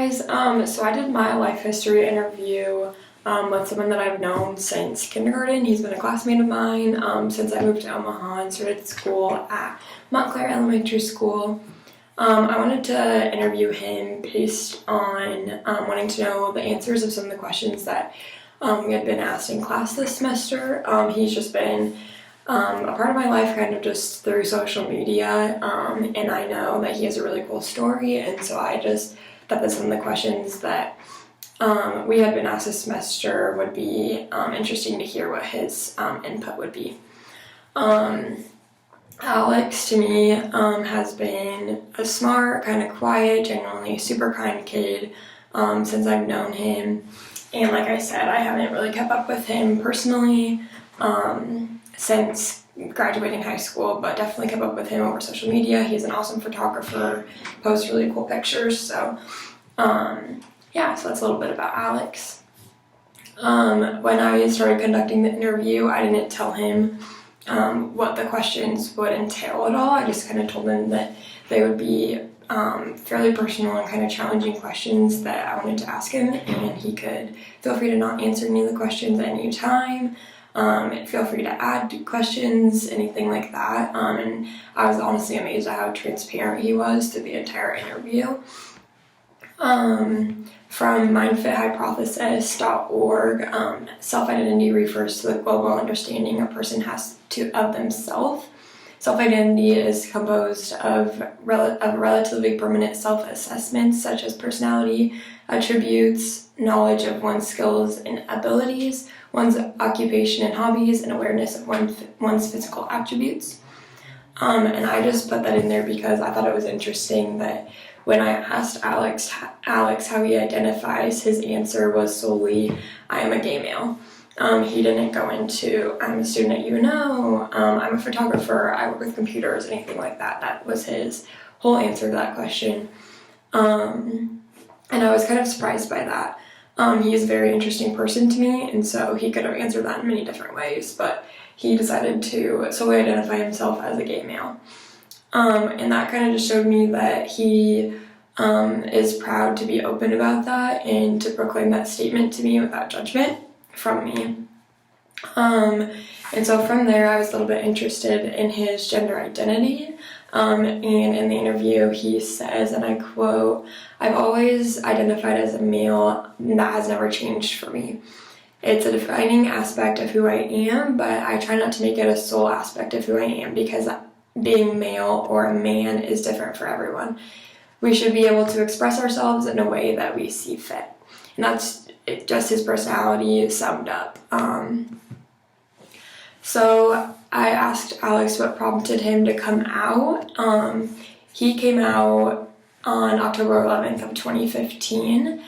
guys. So I did my life history interview with someone that I've known since kindergarten. He's been a classmate of mine since I moved to Omaha and started school at Montclair Elementary School. I wanted to interview him based on wanting to know the answers of some of the questions that we had been asked in class this semester. He's just been a part of my life kind of just through social media, and I know that he has a really cool story, and so I just thought that some of the questions that we had been asked this semester would be interesting to hear what his input would be. Alex, to me, has been a smart, kind of quiet, genuinely super kind kid since I've known him. And like I said, I haven't really kept up with him personally since graduating high school, but definitely kept up with him over social media. He's an awesome photographer, posts really cool pictures. So yeah, so that's a little bit about Alex. When I started conducting the interview, I didn't tell him what the questions would entail at all. I just kind of told him that they would be fairly personal and kind of challenging questions that I wanted to ask him, and he could feel free to not answer any of the questions at any time. Feel free to add questions, anything like that. And I was honestly amazed at how transparent he was through the entire interview. From mindfithypothesis.org, self-identity refers to the global understanding a person has of themselves. Self-identity is composed of relatively permanent self-assessments such as personality, attributes, knowledge of one's skills and abilities, one's occupation and hobbies, and awareness of one's physical attributes. And I just put that in there because I thought it was interesting that when I asked Alex how he identifies, his answer was solely, I am a gay male. He didn't go into, I'm a student at UNO, I'm a photographer, I work with computers, anything like that. That was his whole answer to that question. And I was kind of surprised by that. He's a very interesting person to me, and so he could have answered that in many different ways, but he decided to solely identify himself as a gay male. And that kind of just showed me that he is proud to be open about that and to proclaim that statement to me without judgment from me. And so from there, I was a little bit interested in his gender identity. And in the interview, he says, and I quote, "I've always identified as a male, and that has never changed for me. It's a defining aspect of who I am, but I try not to make it a sole aspect of who I am because being male or a man is different for everyone. We should be able to express ourselves in a way that we see fit." And that's just his personality summed up. So I asked Alex what prompted him to come out. He came out on October 11th of 2015.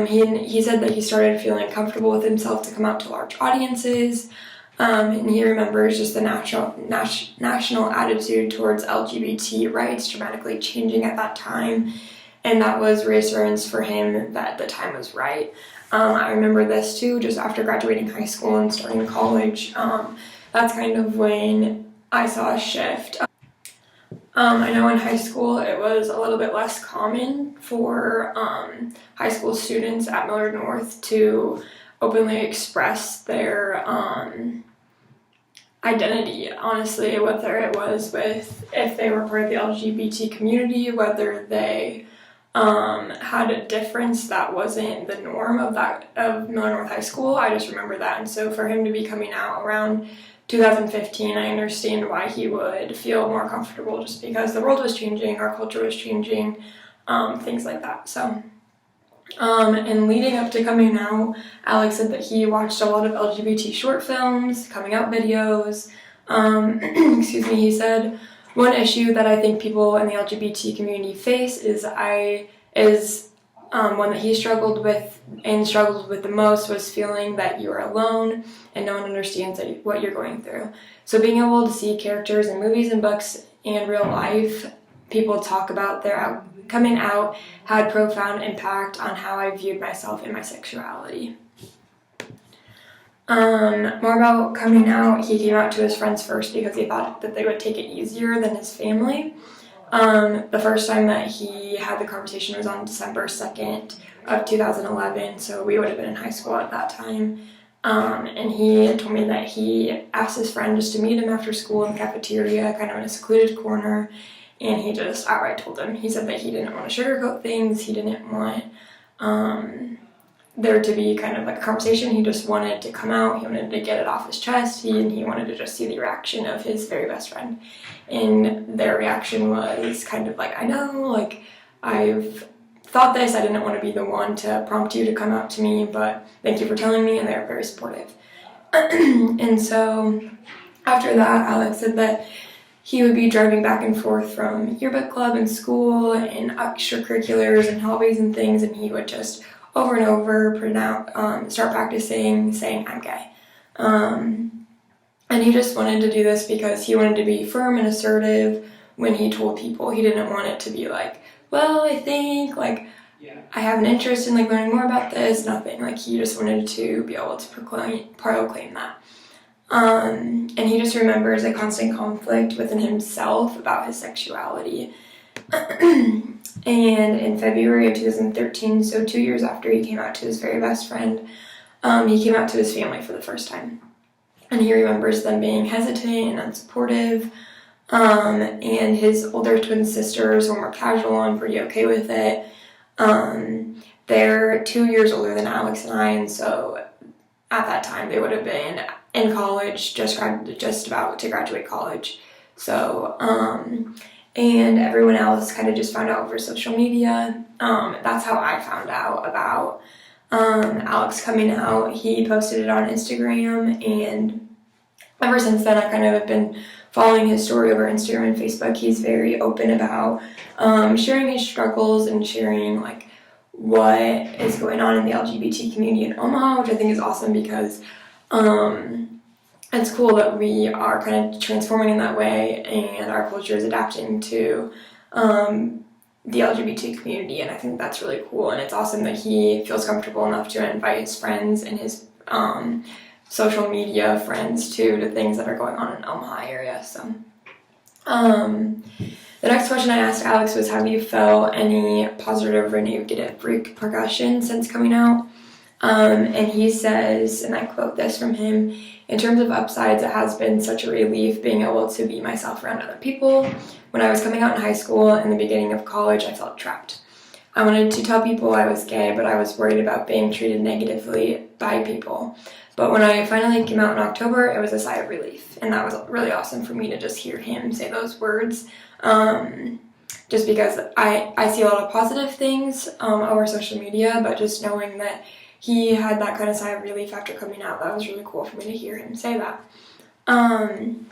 He said that he started feeling comfortable with himself to come out to large audiences. And he remembers just the national attitude towards LGBT rights dramatically changing at that time, and that was reassurance for him that the time was right. I remember this too, just after graduating high school and starting college. That's kind of when I saw a shift. I know in high school it was a little bit less common for high school students at Millard North to openly express their identity, honestly, whether it was if they were part of the LGBT community, whether they had a difference that wasn't the norm of Millard North High School. I just remember that, and so for him to be coming out around 2015, I understand why he would feel more comfortable, just because the world was changing, our culture was changing, things like that. So and leading up to coming out, Alex said that he watched a lot of LGBT short films, coming out videos. Excuse me, he said, "One issue that I think people in the LGBT community face is one that he struggled with the most was feeling that you are alone and no one understands what you're going through. So being able to see characters in movies and books and real life, people talk about their coming out had profound impact on how I viewed myself and my sexuality." More about coming out, he came out to his friends first because he thought that they would take it easier than his family. The first time that he had the conversation was on December 2nd of 2011, so we would have been in high school at that time. And he told me that he asked his friend just to meet him after school in the cafeteria, kind of in a secluded corner, and he just outright told him. He said that he didn't want to sugarcoat things, he didn't want there to be kind of like a conversation, he just wanted to come out, he wanted to get it off his chest, he wanted to just see the reaction of his very best friend. And their reaction was kind of like, I know, like, I've thought this, I didn't want to be the one to prompt you to come out to me, but thank you for telling me, and they're very supportive. And so after that, Alex said that he would be driving back and forth from yearbook club and school and extracurriculars and hobbies and things, and he would just over and over start practicing saying, I'm gay. And he just wanted to do this because he wanted to be firm and assertive when he told people. He didn't want it to be like, well, I think, like, I have an interest in, like, learning more about this, nothing. Like, he just wanted to be able to proclaim that. And he just remembers a constant conflict within himself about his sexuality. And in February of 2013, so 2 years after he came out to his very best friend, he came out to his family for the first time. And he remembers them being hesitant and unsupportive. And his older twin sisters were more casual and pretty okay with it. They're 2 years older than Alex and I, and so at that time they would have been in college, just about to graduate college. So, and everyone else kind of just found out over social media. That's how I found out about Alex coming out. He posted it on Instagram, and ever since then I kind of have been following his story over Instagram and Facebook. He's very open about sharing his struggles and sharing, like, what is going on in the LGBT community in Omaha, which I think is awesome because it's cool that we are kind of transforming in that way and our culture is adapting to the LGBT community, and I think that's really cool. And it's awesome that he feels comfortable enough to invite his friends and his social media friends to things that are going on in Omaha area. So the next question I asked Alex was, have you felt any positive or negative repercussions since coming out? And he says, and I quote this from him, in terms of upsides, it has been such a relief being able to be myself around other people. When I was coming out in high school and the beginning of college, I felt trapped. I wanted to tell people I was gay, but I was worried about being treated negatively by people. But when I finally came out in October, it was a sigh of relief. And that was really awesome for me to just hear him say those words. Just because I see a lot of positive things over social media, but just knowing that he had that kind of sigh of relief after coming out, that was really cool for me to hear him say that. And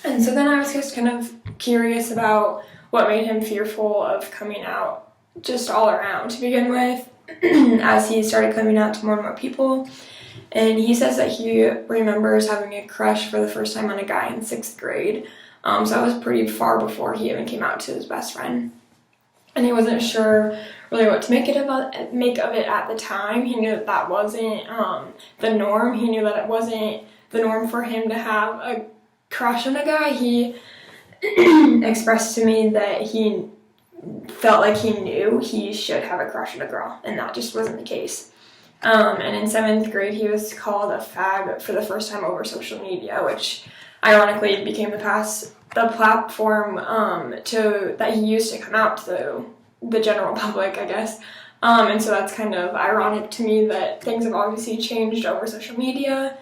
so then I was just kind of curious about what made him fearful of coming out just all around to begin with, as he started coming out to more and more people. And he says that he remembers having a crush for the first time on a guy in 6th grade. So that was pretty far before he even came out to his best friend. And he wasn't sure really what to make of it at the time. He knew that wasn't the norm. He knew that it wasn't the norm for him to have a crush on a guy. He expressed to me that he felt like he knew he should have a crush on a girl, and that just wasn't the case. And in 7th grade, he was called a fag for the first time over social media, which ironically became the platform that he used to come out to the general public, I guess. And so that's kind of ironic to me that things have obviously changed over social media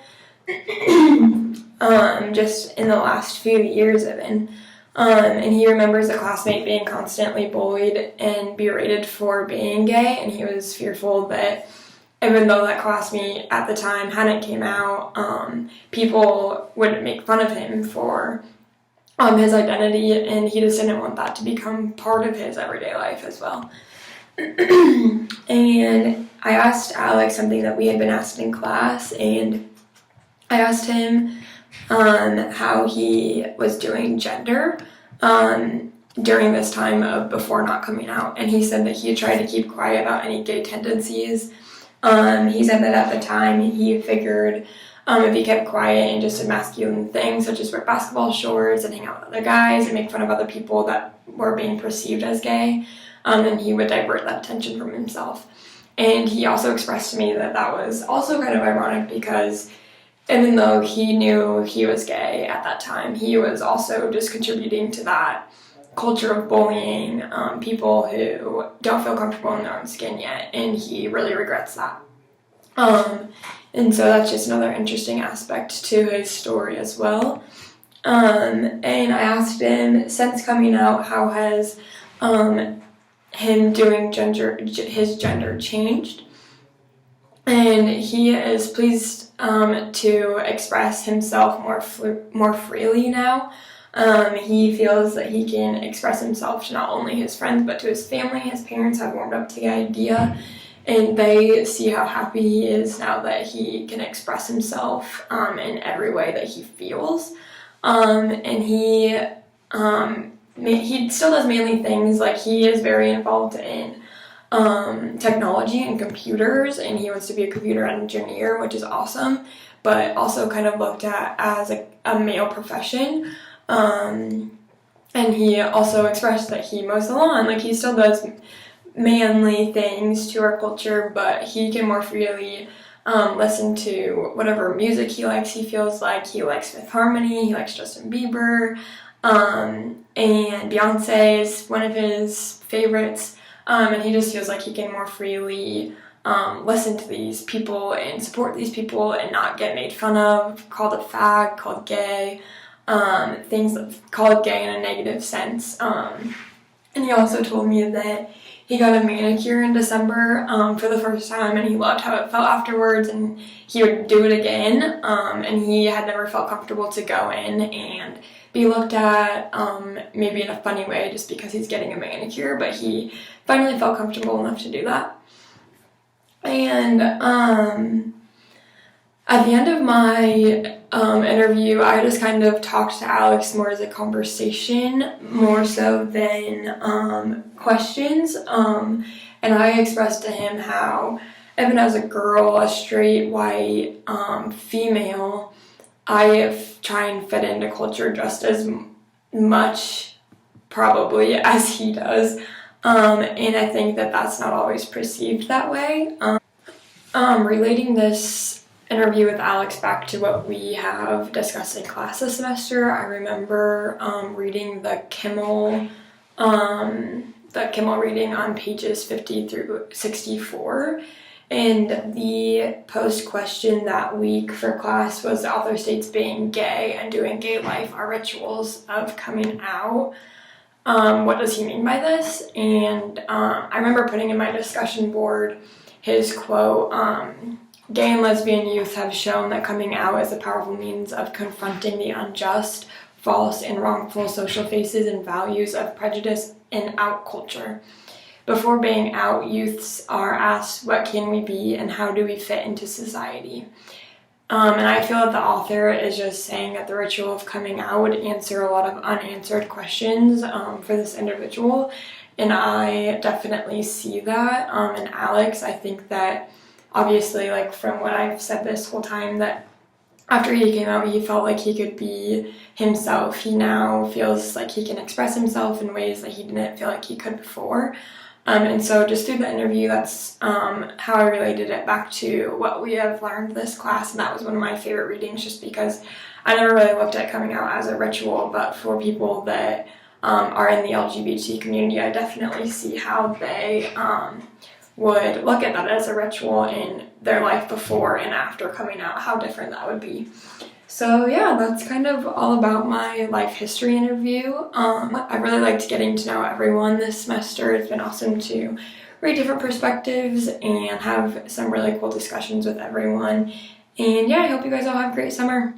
just in the last few years even. And he remembers a classmate being constantly bullied and berated for being gay, and he was fearful that even though that classmate at the time hadn't came out, people would make fun of him for his identity, and he just didn't want that to become part of his everyday life as well. And I asked Alex something that we had been asked in class, and I asked him how he was doing gender during this time of before not coming out, and he said that he tried to keep quiet about any gay tendencies. He said that at the time he figured if he kept quiet and just did masculine things such as wear basketball shorts and hang out with other guys and make fun of other people that were being perceived as gay, then he would divert that attention from himself. And he also expressed to me that that was also kind of ironic because even though he knew he was gay at that time, he was also just contributing to that culture of bullying people who don't feel comfortable in their own skin yet, and he really regrets that. And so that's just another interesting aspect to his story as well. And I asked him, since coming out, how has him doing his gender changed? And he is pleased to express himself more freely now. He feels that he can express himself to not only his friends but to his family. His parents have warmed up to the idea, and they see how happy he is now that he can express himself in every way that he feels. And he still does mainly things like he is very involved in technology and computers, and he wants to be a computer engineer, which is awesome, but also kind of looked at as a male profession. And he also expressed that he mows the lawn. Like, he still does manly things to our culture, but he can more freely listen to whatever music he likes. He feels like he likes Fifth Harmony, he likes Justin Bieber, and Beyonce is one of his favorites. And he just feels like he can more freely listen to these people and support these people and not get made fun of, called a fag, called gay, things called gay in a negative sense. And he also told me that he got a manicure in December for the first time, and he loved how it felt afterwards, and he would do it again. And he had never felt comfortable to go in and be looked at maybe in a funny way just because he's getting a manicure, but he finally felt comfortable enough to do that. And at the end of my interview, I just kind of talked to Alex more as a conversation, more so than questions. And I expressed to him how, even as a girl, a straight, white, female, I try and fit into culture just as much, probably, as he does. And I think that that's not always perceived that way. Relating this interview with Alex back to what we have discussed in class this semester, I remember reading the Kimmel reading on pages 50 through 64. And the post question that week for class was the author states being gay and doing gay life are rituals of coming out. What does he mean by this? And I remember putting in my discussion board his quote, gay and lesbian youth have shown that coming out is a powerful means of confronting the unjust, false, and wrongful social faces and values of prejudice and out culture. Before being out, youths are asked, what can we be and how do we fit into society? And I feel that the author is just saying that the ritual of coming out would answer a lot of unanswered questions for this individual. And I definitely see that. And Alex, I think that obviously, like, from what I've said this whole time, that after he came out, he felt like he could be himself. He now feels like he can express himself in ways that he didn't feel like he could before. And so just through the interview, that's how I related it back to what we have learned this class. And that was one of my favorite readings just because I never really looked at coming out as a ritual, but for people that are in the LGBT community, I definitely see how they would look at that as a ritual in their life before and after coming out, how different that would be. So yeah, that's kind of all about my life history interview. I really liked getting to know everyone this semester. It's been awesome to read different perspectives and have some really cool discussions with everyone. And yeah, I hope you guys all have a great summer.